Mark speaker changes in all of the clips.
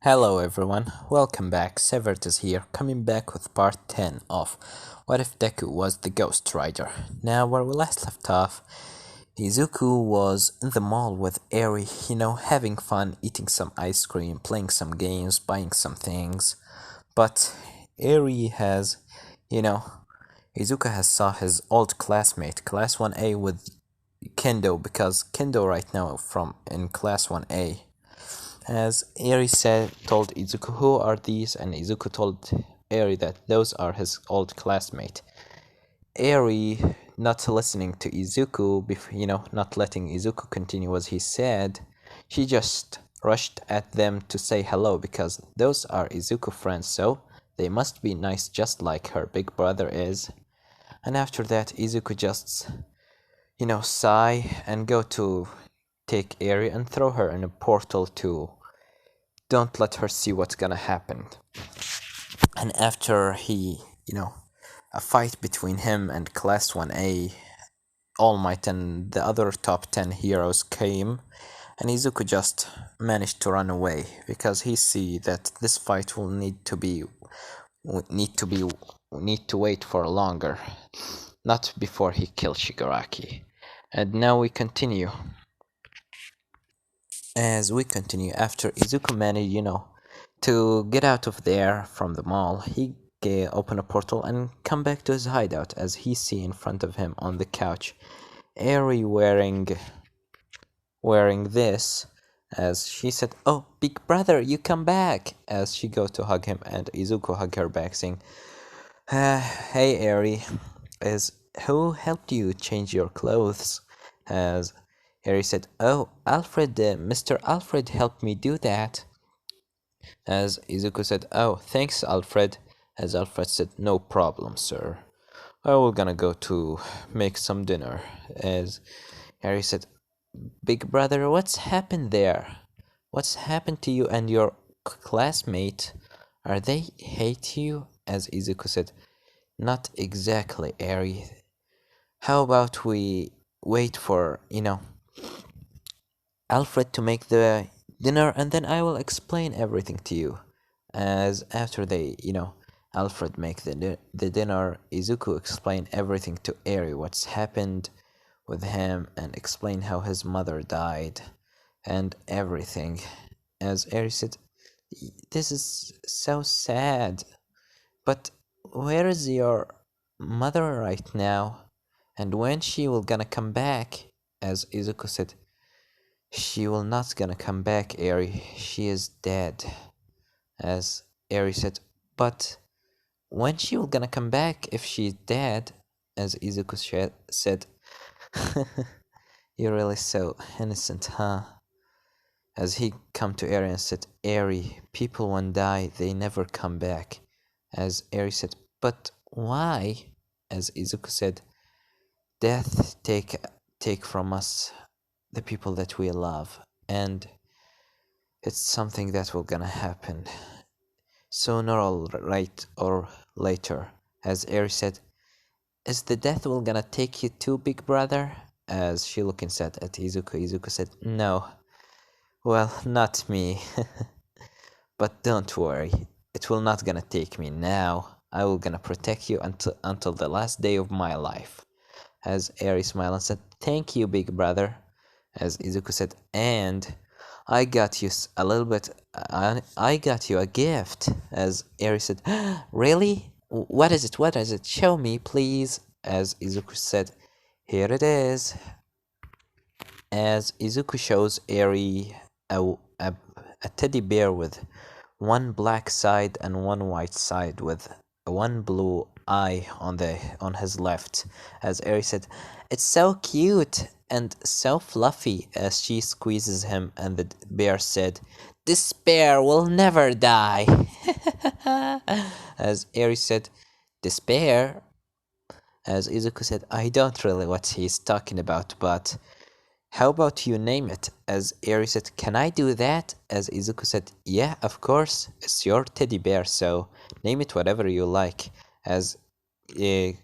Speaker 1: Hello everyone, welcome back. Severed is here, coming back with part 10 of What If Deku Was the Ghost Rider. Now, where we last left off, Izuku was in the mall with Eri, having fun, eating some ice cream, playing some games, buying some things. But Eri has, you know, Izuku has saw his old classmate, Class 1A with Kendo, because Kendo right now from in Class 1A. As Eri told Izuku, who are these? And Izuku told Eri that those are his old classmate. Eri, not listening to Izuku, not letting Izuku continue what he said, she just rushed at them to say hello because those are Izuku friends, so they must be nice just like her big brother is. And after that, Izuku just, sigh and go to take Eri and throw her in a portal to don't let her see what's gonna happen. And after a fight between him and Class 1A, All Might and the other top 10 heroes came, and Izuku just managed to run away because he see that this fight will need to wait for longer, not before he kills Shigaraki. And now we continue. As we continue, after Izuku managed, to get out of there from the mall, he open a portal and come back to his hideout as he see in front of him on the couch Eri wearing this, as she said, "Oh, big brother, you come back!" As she go to hug him, and Izuku hug her back, saying, "Hey, Eri, as who helped you change your clothes?" As Eri said, "Oh, Alfred, Mr. Alfred helped me do that." As Izuku said, "Oh, thanks, Alfred." As Alfred said, "No problem, sir. I will gonna go to make some dinner." As Harry said, "Big brother, what's happened there? What's happened to you and your classmate? Are they hate you?" As Izuku said, "Not exactly, Harry. How about we wait for, Alfred to make the dinner and then I will explain everything to you." As after they, Alfred make the dinner, Izuku explain everything to Eri, what's happened with him, and explain how his mother died and everything. As Eri said, "This is so sad, but where is your mother right now? And when she will gonna come back?" As Izuku said, "She will not gonna come back, Eri. She is dead." As Eri said, "But when she will gonna come back if she's dead?" As Izuku said, "You're really so innocent, huh?" As he come to Eri and said, "Eri, people when die, they never come back." As Eri said, "But why?" As Izuku said, "Death take from us the people that we love, and it's something that will gonna happen sooner or later." As Eri said, "Is the death will gonna take you too, big brother?" As she looking sad at Izuku, Izuku said, "No, well, not me. But don't worry, it will not gonna take me now. I will gonna protect you until the last day of my life." As Eri smiled and said, "Thank you, big brother." As Izuku said, "And I got you a little bit. I got you a gift." As Eri said, "Really? What is it? What is it? Show me, please." As Izuku said, "Here it is." As Izuku shows Eri a teddy bear with one black side and one white side with one blue eye on his left. As Eri said, "It's so cute and so fluffy." As she squeezes him, and the bear said, "This bear will never die." As Eri said, "Despair?" As Izuku said, "I don't really what he's talking about, but how about you name it?" As Eri said, "Can I do that?" As Izuku said, "Yeah, of course. It's your teddy bear, so name it whatever you like." As Eri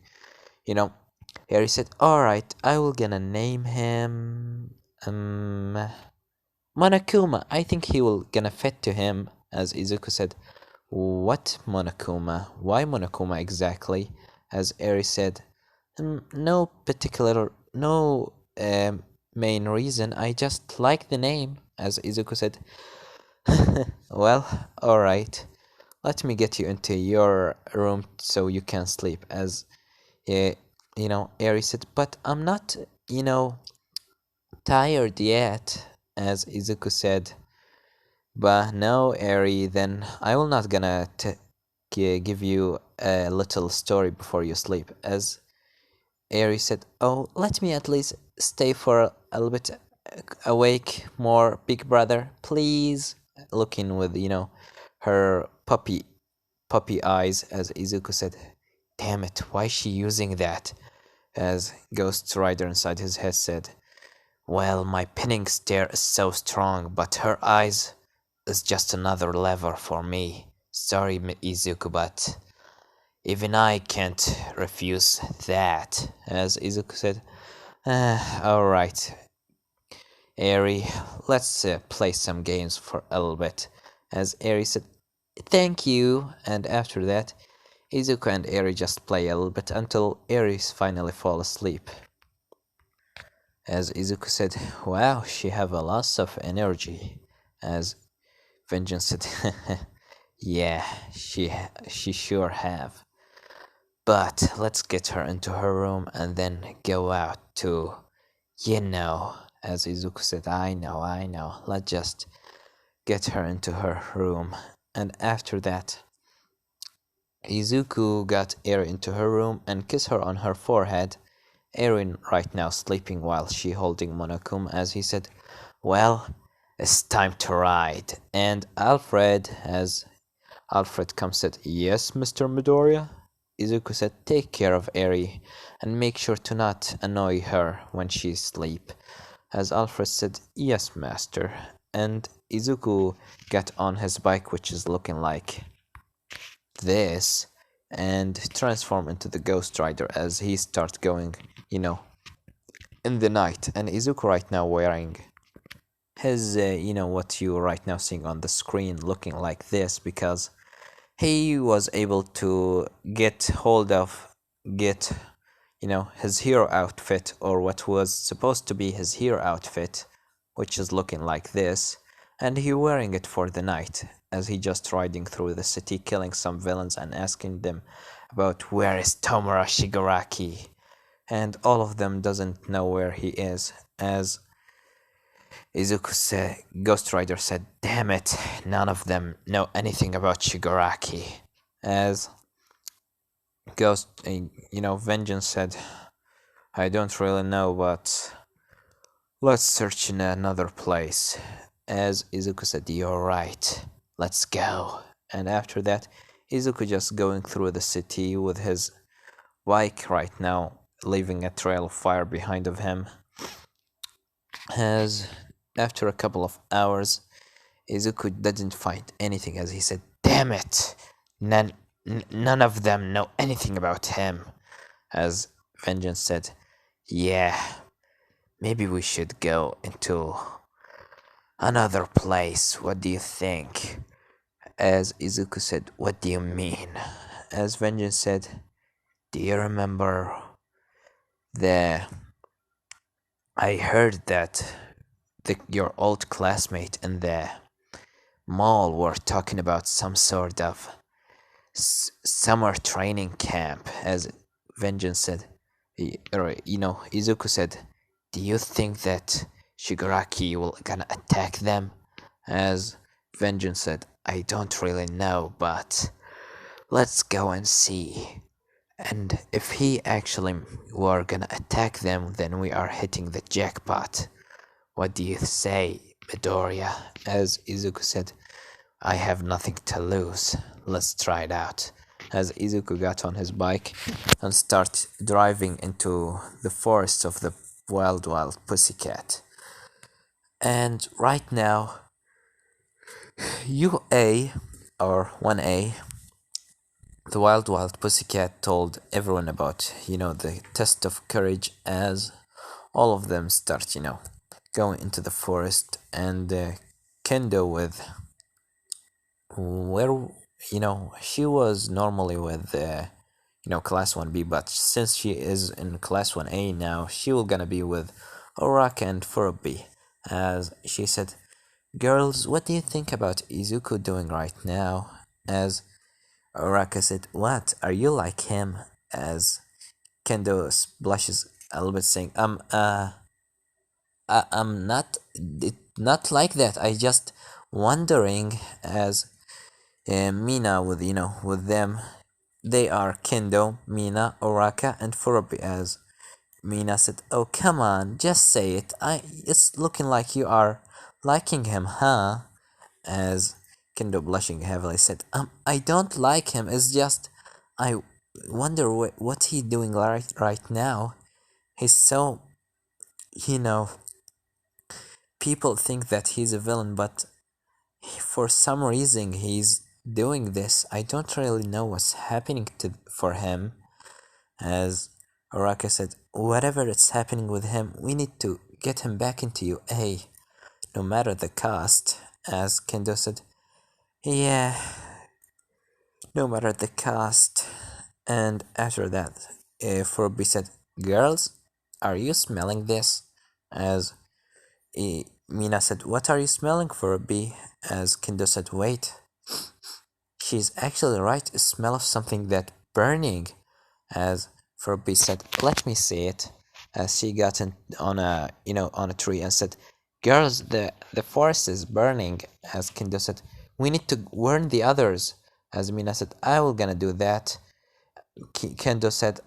Speaker 1: said, "Alright, I will gonna name him Monokuma. I think he will gonna fit to him." as Izuku said, "What Monokuma? Why Monokuma exactly?" As Eri said, No particular, no main reason. I just like the name." As Izuku said, "Well, alright. Let me get you into your room so you can sleep." As uh, Eri said, "But I'm not, tired yet." As Izuku said, "But no, Eri, then I will not gonna give you a little story before you sleep." As Eri said, "Oh, let me at least stay for a little bit awake more, big brother, please." Looking with, her puppy eyes, as Izuku said, "Damn it, why is she using that?" As Ghost Rider inside his head said, "Well, my pinning stare is so strong, but her eyes is just another lever for me. Sorry, Izuku, but even I can't refuse that." As Izuku said, "Alright, Eri, let's play some games for a little bit." As Eri said, "Thank you." And after that, Izuku and Eri just play a little bit until Eri finally fall asleep. As Izuku said, "Wow, she have a lot of energy." As Vengeance said, "Yeah, she sure have. But let's get her into her room and then go out to, you know." As Izuku said, I know. Let's just get her into her room." And after that, Izuku got Eri into her room and kissed her on her forehead. Erin right now sleeping while she holding Monokuma, as he said, "Well, it's time to ride." And Alfred comes said, "Yes, Mr. Midoriya?" Izuku said, "Take care of Eri and make sure to not annoy her when she sleep." As Alfred said, "Yes, master." And Izuku got on his bike, which is looking like this, and transform into the Ghost Rider as he starts going, in the night. And Izuku right now wearing his, what you right now seeing on the screen, looking like this because he was able to get his hero outfit, or what was supposed to be his hero outfit, which is looking like this, and he wearing it for the night as he just riding through the city killing some villains and asking them about where is Tomura Shigaraki, and all of them doesn't know where he is. As Izuku said, Ghost Rider said, "Damn it, none of them know anything about Shigaraki." As Vengeance said, "I don't really know, but let's search in another place." As Izuku said, "You're right, let's go." And after that, Izuku just going through the city with his bike right now, leaving a trail of fire behind of him. As after a couple of hours, Izuku didn't find anything, as he said, "Damn it, none of them know anything about him." As Vengeance said, "Yeah, maybe we should go into another place. What do you think?" As Izuku said, "What do you mean?" As Vengeance said, "Do you remember the... I heard that your old classmate in the mall were talking about some sort of summer training camp." As Vengeance said, Izuku said, "Do you think that Shigaraki will gonna attack them?" As Vengeance said, "I don't really know, but let's go and see. And if he actually were gonna attack them, then we are hitting the jackpot. What do you say, Midoriya?" As Izuku said, "I have nothing to lose. Let's try it out." As Izuku got on his bike and started driving into the forests of the Wild Pussycat. And right now, UA, or 1A, the Wild Pussycat told everyone about, the test of courage, as all of them start, going into the forest, and Kendo with where she was normally with class 1B, but since she is in class 1A now, she will gonna be with Oraka and Furubi. As she said, girls, what do you think about Izuku doing right now? As Oraka said, what, are you like him? As Kendo blushes a little bit, saying, I'm not like that. I just wondering. As Mina with with them, they are Kendo, Mina, Oraka, and Furubi. As Mina said, "Oh come on, just say it. It's looking like you are liking him, huh?" As Kendo, blushing heavily, said, I don't like him. It's just I wonder what he's doing right now. He's so you know people think that he's a villain, but for some reason he's doing this. I don't really know what's happening for him." As Araka said, whatever is happening with him, we need to get him back into UA, no matter the cost. As Kendo said, yeah, no matter the cost. And after that, Furubi said, girls, are you smelling this? As Mina said, what are you smelling, Furubi? As Kendo said, wait, she's actually right, a smell of something that burning. As Furby said, let me see it. As she got on a tree and said, girls, the forest is burning. As Kendo said, we need to warn the others. As Mina said, I will gonna do that. Kendo said,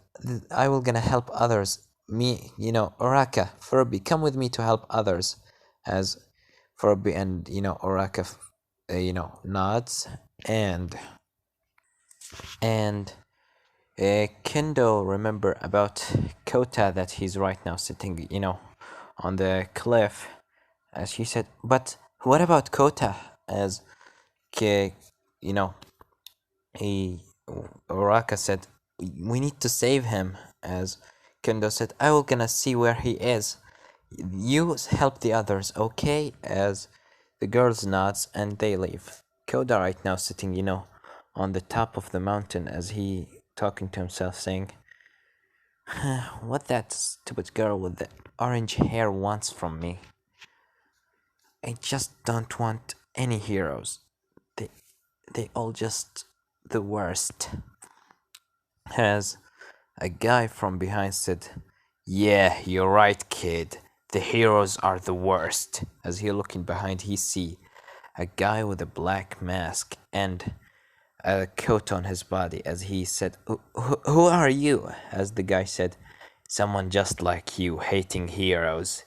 Speaker 1: I will gonna help others. Me, Oraka, Furby, come with me to help others. As Furby and Oraka, nods, and Kendo remember about Kota, that he's right now sitting, on the cliff. As she said, but what about Kota? As Ke, you know, he Oraka said, we need to save him. As Kendo said, I will gonna see where he is. You help the others, okay? As the girls nods and they leave. Koda right now sitting, on the top of the mountain, as he talking to himself, saying, what that stupid girl with the orange hair wants from me. I just don't want any heroes. They they all just the worst. As a guy from behind said, yeah, you're right, kid. The heroes are the worst. As he looking behind, he see a guy with a black mask and a coat on his body. As he said, who are you? As the guy said, someone just like you, hating heroes.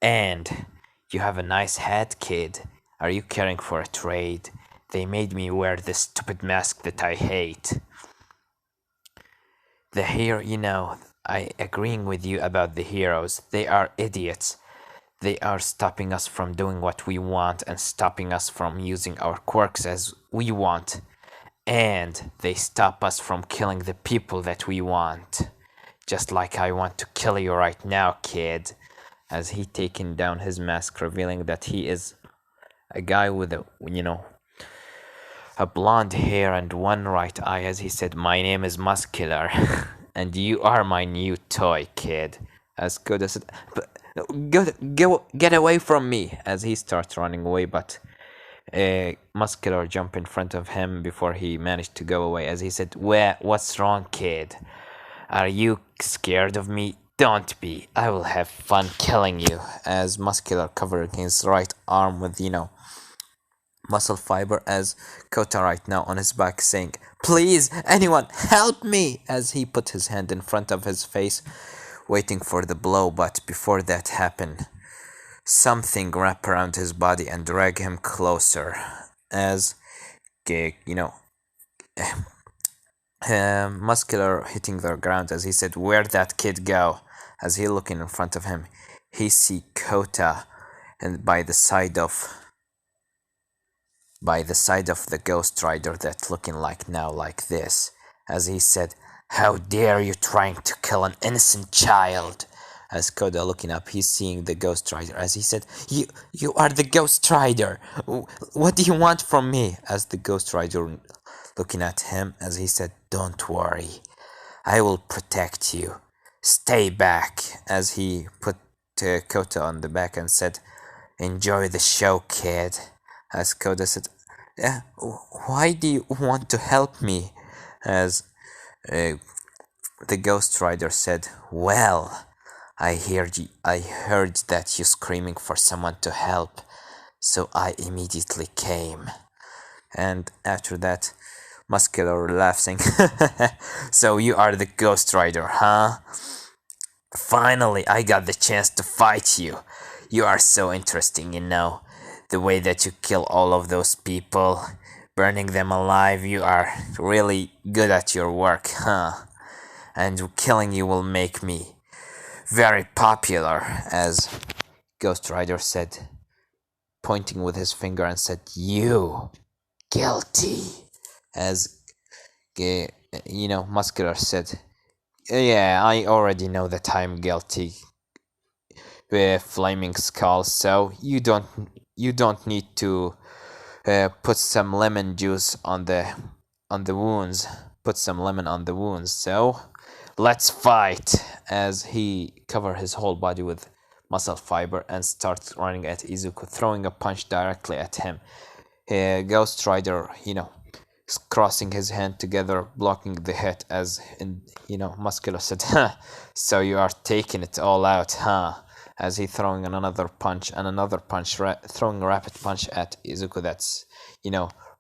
Speaker 1: And you have a nice hat, kid. Are you caring for a trade? They made me wear this stupid mask that I hate. The hero, I agreeing with you about the heroes. They are idiots. They are stopping us from doing what we want and stopping us from using our quirks as we want. And they stop us from killing the people that we want. Just like I want to kill you right now, kid. As he taken down his mask, revealing that he is a guy with a blonde hair and one right eye. As he said, my name is Muscular, and you are my new toy, kid. As Kota said, go, get away from me. As he starts running away, but Muscular jumped in front of him before he managed to go away. As he said, what's wrong, kid? Are you scared of me? Don't be. I will have fun killing you. As Muscular covered his right arm with, muscle fiber. As Kota right now on his back saying, please, anyone, help me. As he put his hand in front of his face, waiting for the blow. But before that happened, something wrapped around his body and dragged him closer. As, Muscular hitting the ground. As he said, where'd that kid go? As he looking in front of him, he see Kota and by the side of the Ghost Rider, that looking like now like this. As he said, how dare you trying to kill an innocent child? As Kota looking up, he's seeing the Ghost Rider. As he said, you are the Ghost Rider. What do you want from me?" As the Ghost Rider looking at him, as he said, "Don't worry, I will protect you. Stay back." As he put Kota on the back and said, "Enjoy the show, kid." As Kota said, "Why do you want to help me?" As uh, the Ghost Rider said, "Well, I heard that you screaming for someone to help, so I immediately came." And after that, Muscular laughing. "So you are the Ghost Rider, huh? Finally, I got the chance to fight you. You are so interesting, you know. The way that you kill all of those people, burning them alive, you are really good at your work, huh? And killing you will make me very popular," as Ghost Rider said, pointing with his finger and said, "You guilty." As Muscular said, "Yeah, I already know that I'm guilty, Flaming Skull. So you don't need to put some lemon juice on the wounds. Put some lemon on the wounds. So let's fight." As he covered his whole body with muscle fiber and starts running at Izuku, throwing a punch directly at him. Ghost Rider, crossing his hand together, blocking the hit. As Muscular said, "Huh, so you are taking it all out, huh?" As he throwing another punch and another punch, throwing a rapid punch at Izuku. That's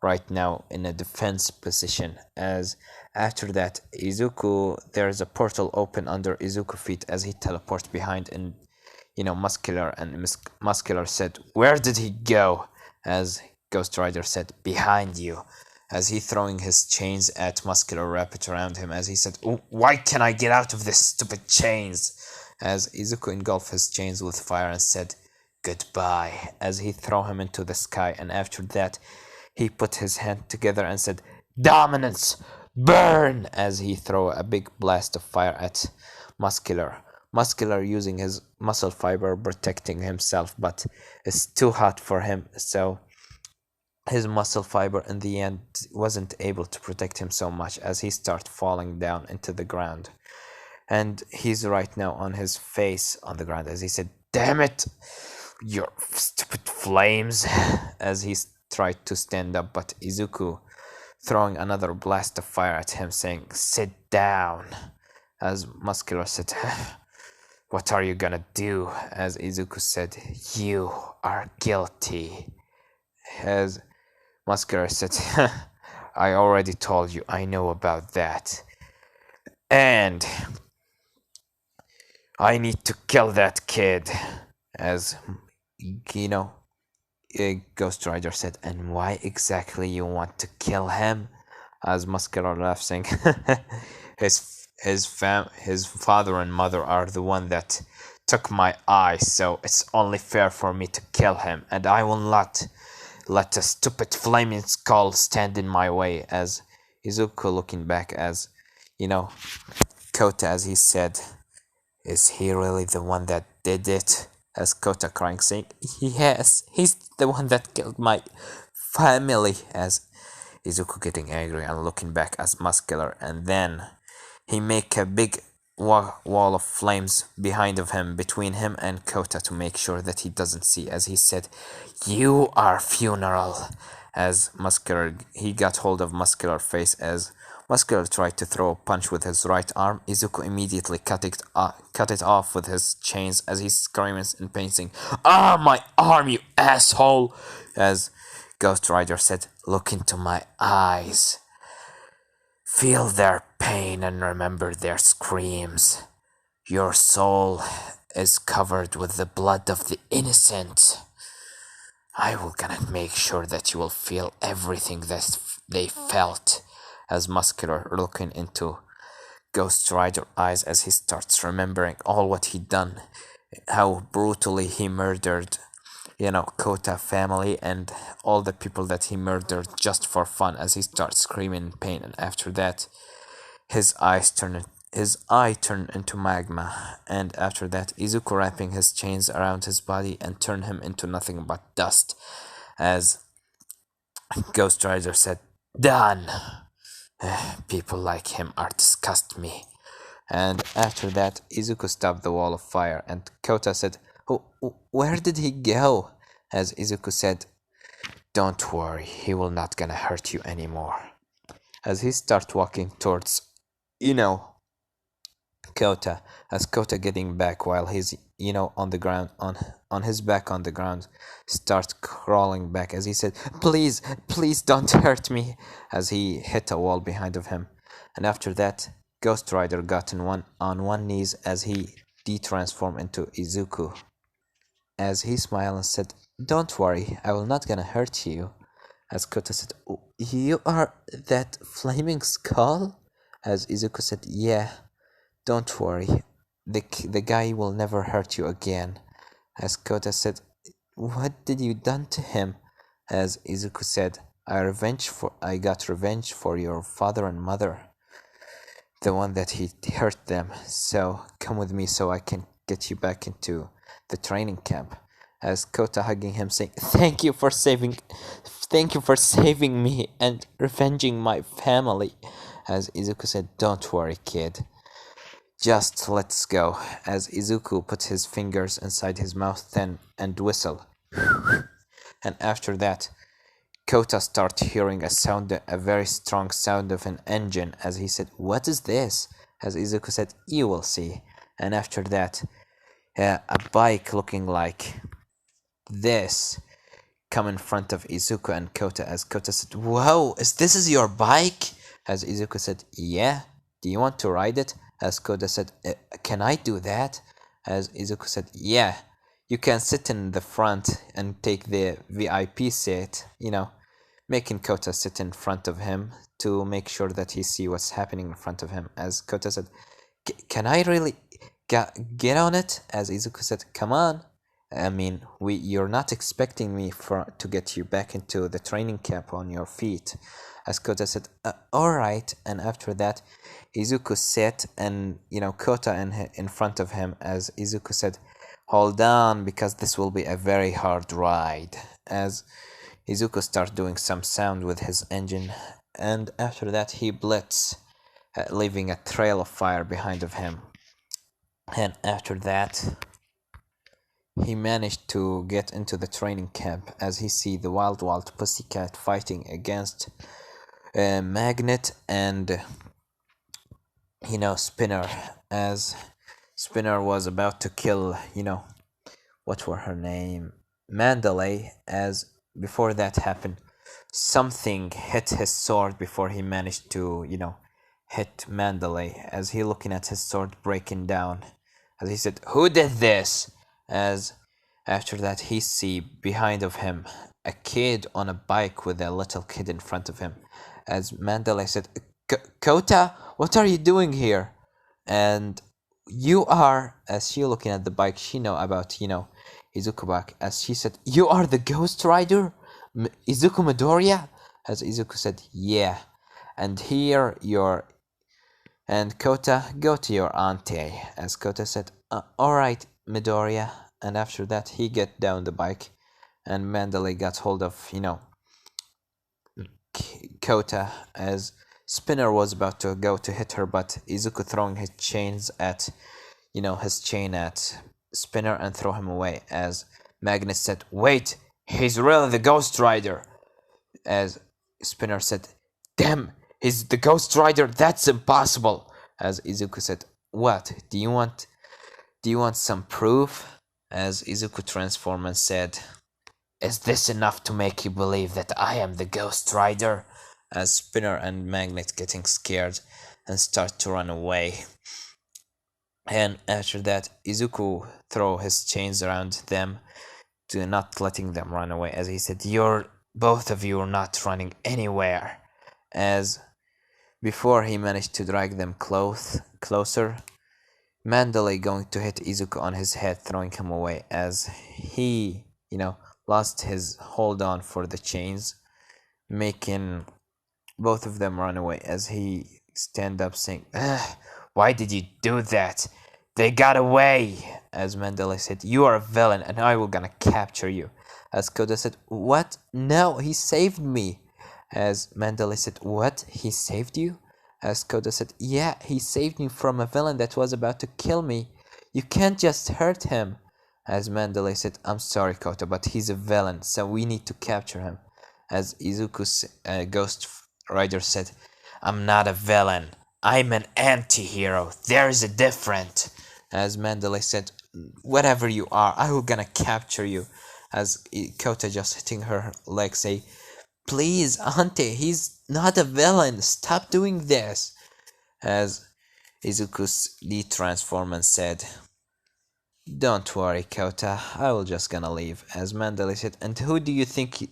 Speaker 1: right now in a defense position. As after that, Izuku, there's a portal open under Izuku feet as he teleports behind, and Muscular, and Muscular said, "Where did he go?" As Ghost Rider said, "Behind you." As he throwing his chains at Muscular, wrap it around him. As he said, "Why can't I get out of this stupid chains?" As Izuku engulfed his chains with fire and said, "Goodbye." As he throw him into the sky, and after that, he put his hand together and said, "Dominance, burn!" As he throw a big blast of fire at Muscular. Muscular using his muscle fiber protecting himself, but it's too hot for him, so his muscle fiber in the end wasn't able to protect him so much, as he started falling down into the ground. And he's right now on his face on the ground, as he said, "Damn it, your stupid flames." As he tried to stand up, but Izuku throwing another blast of fire at him, saying, "Sit down." As Muscular said, "What are you gonna do?" As Izuku said, "You are guilty." As Muscular said, "I already told you, I know about that. And I need to kill that kid." As Ghost Rider said, "And why exactly you want to kill him?" As Muscular laughing, his father and mother are the one that took my eyes, so it's only fair for me to kill him, and I will not let a stupid flaming skull stand in my way." As Izuku looking back, as Kota, as he said, "Is he really the one that did it?" As Kota crying, saying, "Yes, he's the one that killed my family." As Izuku getting angry and looking back as Muscular, and then he make a big wall of flames behind of him, between him and Kota, to make sure that he doesn't see. As he said, "You are funeral." As Muscular, he got hold of Muscular face. As Muscular tried to throw a punch with his right arm, Izuku immediately cut it off with his chains, as he screams in pain, saying, "Ah, my arm, you asshole!" As Ghost Rider said, "Look into my eyes. Feel their pain and remember their screams. Your soul is covered with the blood of the innocent. I will gonna make sure that you will feel everything that they felt." As Muscular looking into Ghost Rider eyes, as he starts remembering all what he'd done, how brutally he murdered, Kota family and all the people that he murdered just for fun, as he starts screaming in pain. And after that, his eyes his eye turned into magma, and after that, Izuku wrapping his chains around his body and turned him into nothing but dust. As Ghost Rider said, "Done! People like him are disgust me." And after that, Izuku stopped the wall of fire, and Kota said, "Oh, where did he go?" As Izuku said, "Don't worry, he will not gonna hurt you anymore." As he started walking towards, you know, Kota, as Kota getting back while he's, on the ground, on his back on the ground, start crawling back as he said, "Please, please don't hurt me," as he hit a wall behind of him. And after that, Ghost Rider got on one knees as he de-transformed into Izuku. As he smiled and said, "Don't worry, I will not gonna hurt you." As Kota said, "Oh, you are that flaming skull?" As Izuku said, "Yeah. Don't worry, the guy will never hurt you again." As Kota said, "What did you done to him?" As Izuku said, I got revenge for your father and mother, the one that he hurt them. So come with me so I can get you back into the training camp." As Kota hugging him saying, thank you for saving me and revenging my family." As Izuku said, "Don't worry, kid. Just let's go." As Izuku put his fingers inside his mouth then and whistle. And after that, Kota started hearing a very strong sound of an engine as he said, "What is this?" As Izuku said, "You will see." And after that, a bike looking like this come in front of Izuku and Kota as Kota said, "Whoa, this is your bike?" As Izuku said, "Yeah, do you want to ride it?" As Kota said, "Can I do that?" As Izuku said, "Yeah, you can sit in the front and take the VIP seat, making Kota sit in front of him to make sure that he see what's happening in front of him." As Kota said, "Can I really get on it?" As Izuku said, "Come on. I mean, you're not expecting me to get you back into the training camp on your feet." As Kota said, "All right." And after that, Izuku sat and, Kota in front of him as Izuku said, "Hold on, because this will be a very hard ride." As Izuku started doing some sound with his engine, and after that he blitz, leaving a trail of fire behind of him. And after that, he managed to get into the training camp as he see the Wild Pussycat fighting against Magnet and, Spinner, as Spinner was about to kill, what were her name? Mandalay. As before that happened, something hit his sword before he managed to, hit Mandalay, as he looking at his sword breaking down. As he said, "Who did this?" As after that he see behind of him a kid on a bike with a little kid in front of him. As Mandalay said, "Kota, what are you doing here?" And you are, as she looking at the bike, she know about, Izuku back. As she said, "You are the Ghost Rider? Izuku Midoriya?" As Izuku said, "Yeah. And here you're..." And Kota, "Go to your auntie." As Kota said, "Alright, Midoriya." And after that, he get down the bike, and Mandalay got hold of, Kota, as Spinner was about to go to hit her, but Izuku throwing his chains at, his chain at Spinner and throw him away. As Magnus said, "Wait, he's really the Ghost Rider." As Spinner said, "Damn, he's the Ghost Rider, that's impossible." As Izuku said, "What, do you want some proof?" As Izuku transformed and said, "Is this enough to make you believe that I am the Ghost Rider?" As Spinner and Magnet getting scared and start to run away. And after that, Izuku throw his chains around them to not letting them run away. As he said, both of you are not running anywhere." As before he managed to drag them closer, Mandalay going to hit Izuku on his head, throwing him away as he, lost his hold on for the chains, making both of them run away as he stand up saying, Why did you do that? They got away. As Mandela said, you are a villain and I will gonna capture you. As Kota said, what? No, he saved me. As Mandela said, what? He saved you? As Kota said, yeah, he saved me from a villain that was about to kill me. You can't just hurt him. As Mandalay said, I'm sorry, Kota, but he's a villain, so we need to capture him. As Izuku's Ghost Rider said, I'm not a villain. I'm an anti-hero. There's a difference. As Mandalay said, whatever you are, I will gonna capture you. As Kota just hitting her leg say, please, Auntie, he's not a villain. Stop doing this. As Izuku's transform and said, don't worry, Kota. I will just gonna leave. As Mandalay said, and who do you think?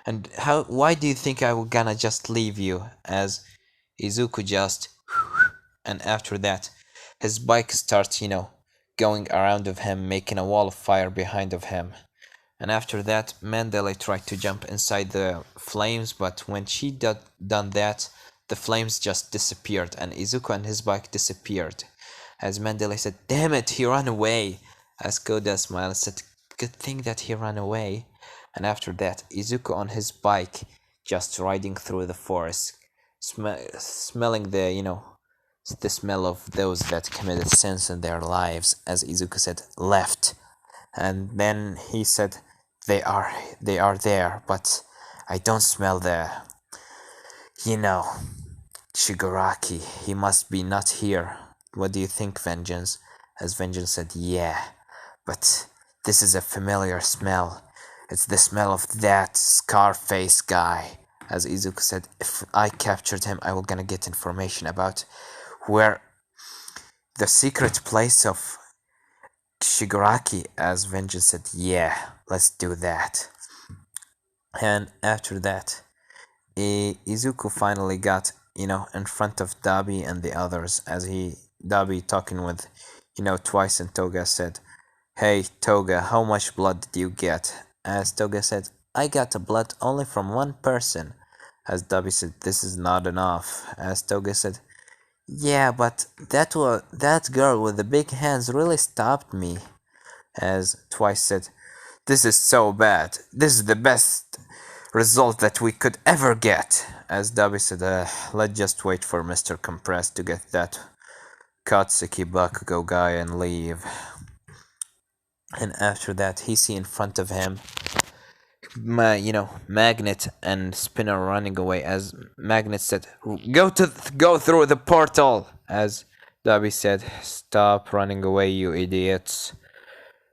Speaker 1: And how? Why do you think I will gonna just leave you? As Izuku just, and after that, his bike starts, going around of him, making a wall of fire behind of him. And after that, Mandalay tried to jump inside the flames, but when she done that, the flames just disappeared, and Izuku and his bike disappeared. As Mandalay said, damn it, he ran away. As Koda smiled and said, good thing that he ran away. And after that, Izuku on his bike, just riding through the forest, smelling the smell of those that committed sins in their lives, as Izuku said, left. And then he said, they are there, but I don't smell the, you know, Shigaraki. He must be not here. What do you think, Vengeance? As Vengeance said, yeah, but this is a familiar smell. It's the smell of that Scarface guy. As Izuku said, if I captured him, I will gonna get information about where the secret place of Shigaraki. As Vengeance said, yeah, let's do that. And after that, Izuku finally got, in front of Dabi and the others, as Dabi talking with, Twice, and Toga said, hey, Toga, how much blood did you get? As Toga said, I got the blood only from one person. As Dabi said, this is not enough. As Toga said, yeah, but that girl with the big hands really stopped me. As Twice said, this is so bad. This is the best result that we could ever get. As Dabi said, let's just wait for Mr. Compress to get that Katsuki Bakugo guy and leave. And after that, he see in front of him, Magnet and Spinner running away. As Magnet said, go through the portal. As Dabi said, stop running away, you idiots.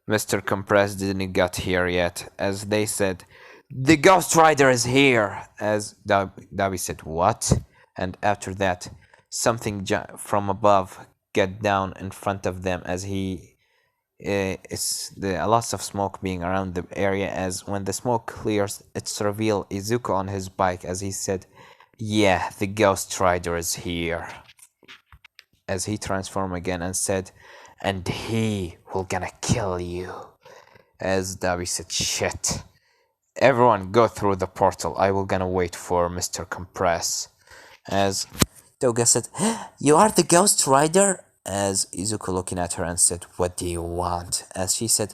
Speaker 1: Mr. Compress didn't get here yet. As they said, the Ghost Rider is here. As Dabi said, what? And after that, something from above get down in front of them. As it's a lots of smoke being around the area. As when the smoke clears, it's revealed Izuku on his bike. As he said, yeah, the Ghost Rider is here. As he transformed again and said, and he will gonna kill you. As Dabi said, shit. Everyone go through the portal. I will gonna wait for Mr. Compress. As Toga said, you are the Ghost Rider? As Izuku looking at her and said, what do you want? As she said,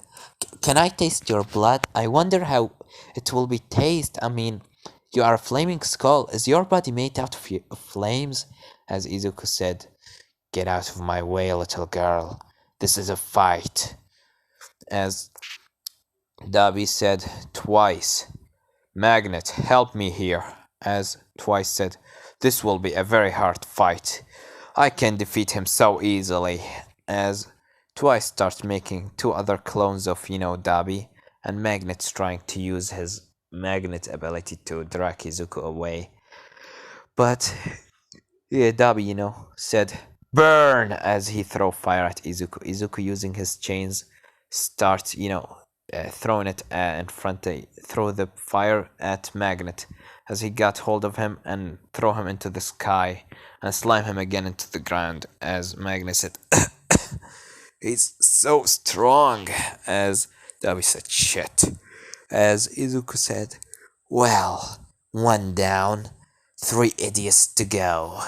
Speaker 1: can I taste your blood? I wonder how it will be taste. I mean, you are a flaming skull. Is your body made out of flames? As Izuku said, get out of my way, little girl. This is a fight. As Dabi said, Twice, Magnet, help me here. As Twice said, this will be a very hard fight. I can defeat him so easily. As Twice starts making two other clones of, Dabi, and Magnet's trying to use his magnet ability to drag Izuku away. But yeah, Dabi, said, burn, as he throw fire at Izuku. Izuku using his chains starts, throwing it in front, throw the fire at Magnet, as he got hold of him and throw him into the sky and slam him again into the ground. As Magnet said, he's so strong. As Dabi said, shit. As Izuku said, well, one down, 3 idiots to go.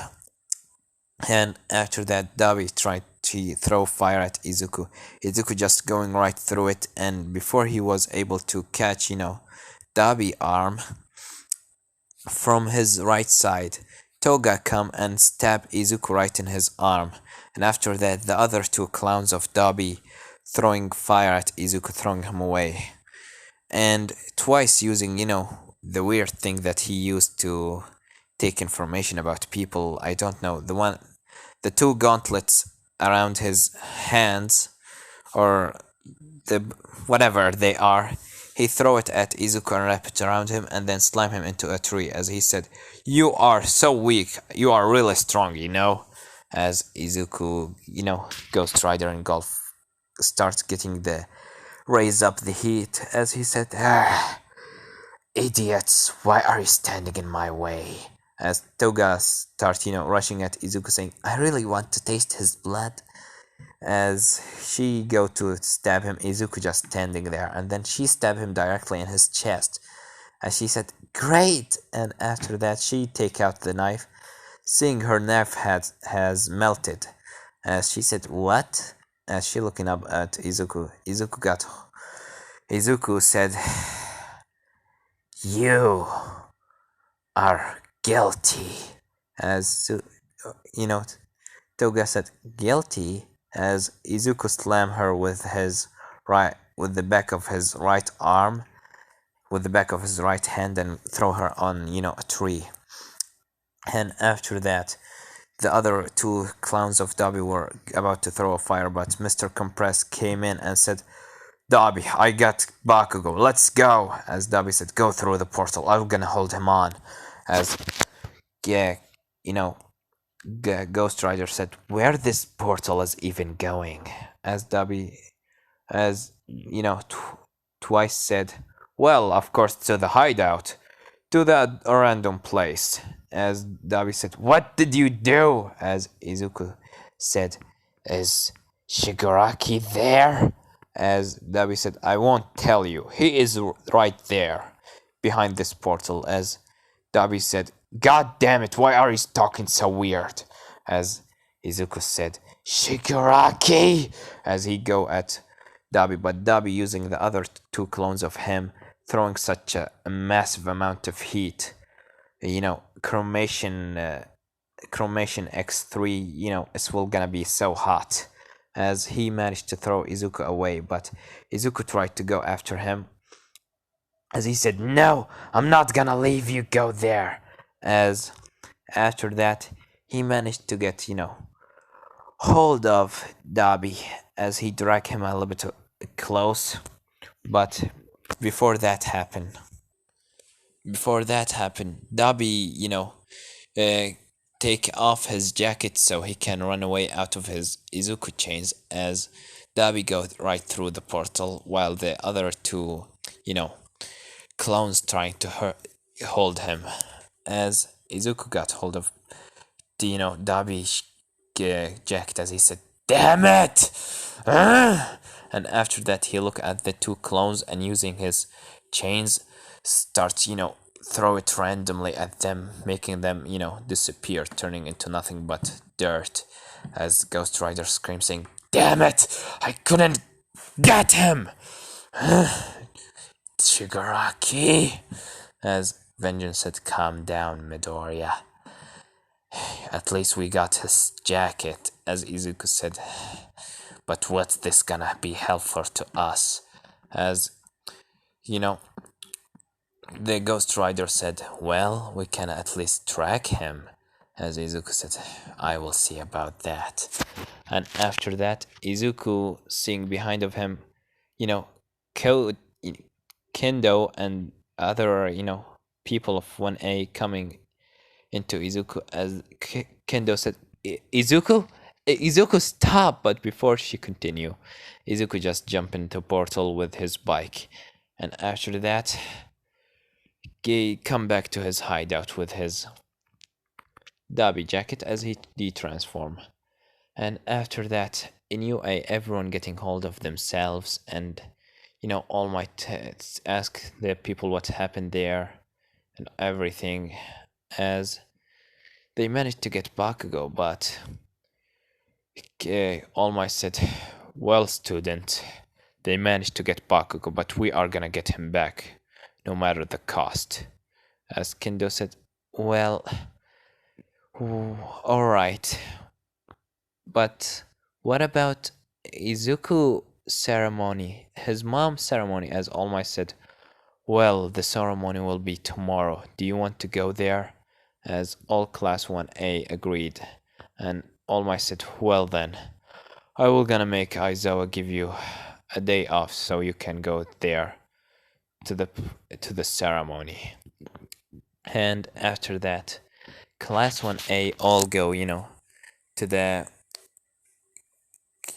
Speaker 1: And after that, Dabi tried to throw fire at Izuku. Izuku just going right through it, and before he was able to catch, Dabi arm from his right side, Toga come and stab Izuku right in his arm. And after that, the other two clowns of Dabi throwing fire at Izuku, throwing him away. And twice using, the weird thing that he used to take information about people. I don't know, the two gauntlets around his hands, or the whatever they are. He throw it at Izuku and wrap it around him and then slam him into a tree as he said, "You are so weak. You are really strong, you know." As Izuku, Ghost Rider and Golf starts getting the raise up the heat as he said, "Idiots, why are you standing in my way?" As Toga starts, rushing at Izuku saying, "I really want to taste his blood." As she go to stab him, Izuku just standing there, and then she stabbed him directly in his chest. As she said, "Great!" And after that, she take out the knife, seeing her knife has melted. As she said, "What?" As she looking up at Izuku, Izuku said, "You are guilty." As you know, Toga said, "Guilty?" As Izuku slammed her with the back of his right arm, with the back of his right hand, and throw her on, a tree. And after that, the other two clowns of Dobby were about to throw a fire, but Mr. Compress came in and said, "Dobby, I got Bakugo, let's go." As Dobby said, "Go through the portal, I'm gonna hold him on." As, yeah, you know, Ghost Rider said, "Where this portal is even going?" As Dobby, as twice said, "Well, of course, to the hideout, to that random place." As Dobby said, "What did you do?" As Izuku said, "Is Shigaraki there?" As Dobby said, "I won't tell you. He is right there, behind this portal." As Dobby said, "God damn it, why are you talking so weird?" As Izuku said, "Shigaraki!" As he go at Dobby, but Dobby using the other two clones of him, throwing such a massive amount of heat. Chromation X3, it's will gonna be so hot. As he managed to throw Izuku away, but Izuku tried to go after him. As he said, "No, I'm not gonna leave you go there." As after that, he managed to get, hold of Dobby as he dragged him a little bit close. But before that happened, Dobby, uh, take off his jacket so he can run away out of his Izuku chains. As Dobby goes right through the portal, while the other two, clones trying to hold him. As Izuku got hold of Dobby's jacket, as he said, "Damn it!" And after that, he looked at the two clones and using his chains, starts, throw it randomly at them, making them, disappear, turning into nothing but dirt. As Ghost Rider screams, saying, "Damn it! I couldn't get him!" Shigaraki! As Vengeance said, "Calm down, Midoriya. At least we got his jacket," as Izuku said. "But what's this gonna be helpful to us?" As, the Ghost Rider said, "Well, we can at least track him." As Izuku said, "I will see about that." And after that, Izuku seeing behind of him, you know, Kendo and other, people of 1A coming into Izuku. As Kendo said, "Izuku? Izuku, stop!" But before she continue, Izuku just jumped into portal with his bike. And after that, he come back to his hideout with his Dabi jacket as he de-transform. And after that, in UA, everyone getting hold of themselves, and All Might ask the people what happened there and everything, as they managed to get Bakugo, but All Might said, well, student, they managed to get Bakugo, but we are gonna get him back, no matter the cost. As Kendo said, well, alright, but what about Izuku ceremony, his mom's ceremony? As All Might said, well, the ceremony will be tomorrow. Do you want to go there? As all class 1A agreed, and All Might said, well then, I will gonna make Aizawa give you a day off so you can go there to the ceremony. And after that, class 1A all go, to the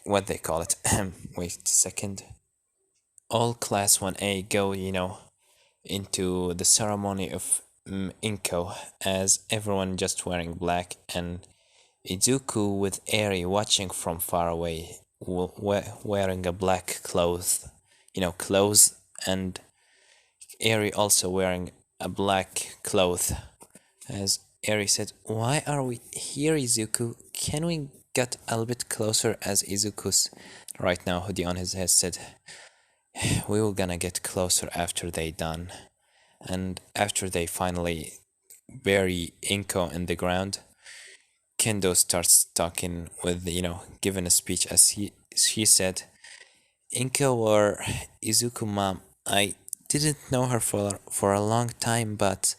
Speaker 1: what they call it. Wait a second. All class 1A go, into the ceremony of Inko, as everyone just wearing black, and Izuku with Eri watching from far away, wearing a black clothes, and Eri also wearing a black cloth. As Eri said, "Why are we here, Izuku? Can we get a little bit closer?" As Izuku's right now hoodie on his head said, "We will gonna get closer after they done." And after they finally bury Inko in the ground, Kendo starts talking with, giving a speech as she said, Inko or Izuku mom, I didn't know her for a long time, but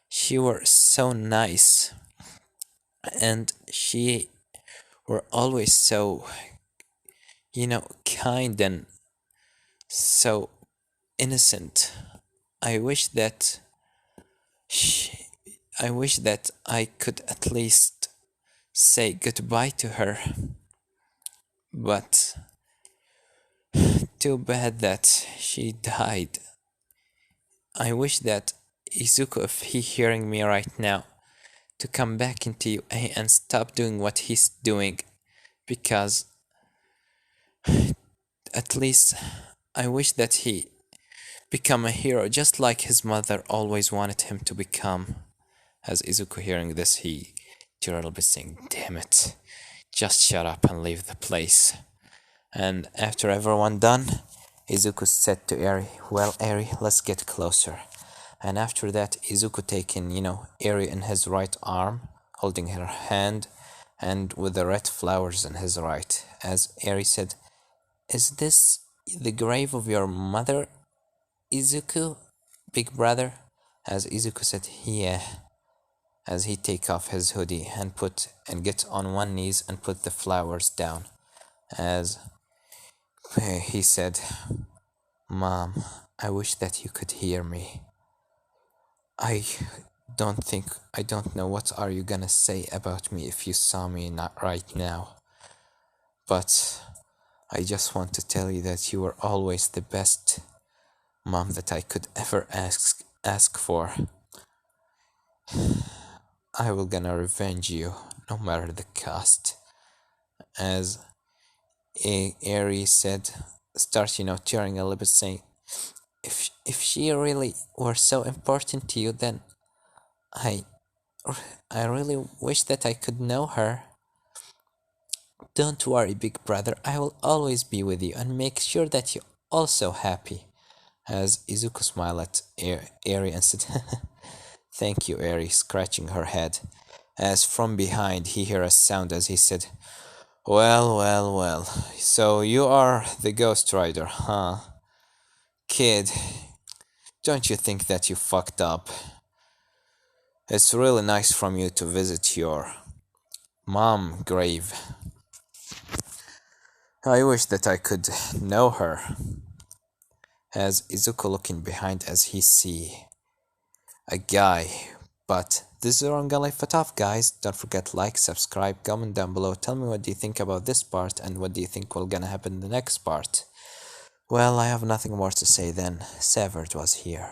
Speaker 1: she were so nice, and she were always so, kind and so innocent. I wish that she, I wish that I could at least say goodbye to her, but too bad that she died. I wish that Izuku, if he hearing me right now, to come back into UA and stop doing what he's doing, because at least I wish that he become a hero just like his mother always wanted him to become. As Izuku hearing this, he tear a little bit saying, damn it, just shut up and leave the place. And after everyone done, Izuku said to Eri, well, Eri, let's get closer. And after that, Izuku taking, Eri in his right arm, holding her hand, and with the red flowers in his right. As Eri said, is this the grave of your mother, Izuku, big brother? As Izuku said, yeah. As he take off his hoodie and get on one knees and put the flowers down. As he said, Mom, I wish that you could hear me. I don't know what are you gonna say about me if you saw me not right now. But I just want to tell you that you were always the best mom that I could ever ask for. I will gonna revenge you no matter the cost. As Eri said, start tearing a little bit, saying, if she really were so important to you, then I really wish that I could know her. Don't worry, big brother, I will always be with you and make sure that you're also happy. As Izuku smiled at Eri and said, thank you, Eri, scratching her head. As from behind he heard a sound as he said, well, so you are the Ghost Rider, huh? Kid, don't you think that you fucked up? It's really nice from you to visit your mom grave. I wish that I could know her. As Izuku looking behind as he see a guy. But this is Oranga Life Fataf, guys. Don't forget like, subscribe, comment down below. Tell me what do you think about this part and what do you think will gonna happen in the next part. Well, I have nothing more to say then. Severed was here.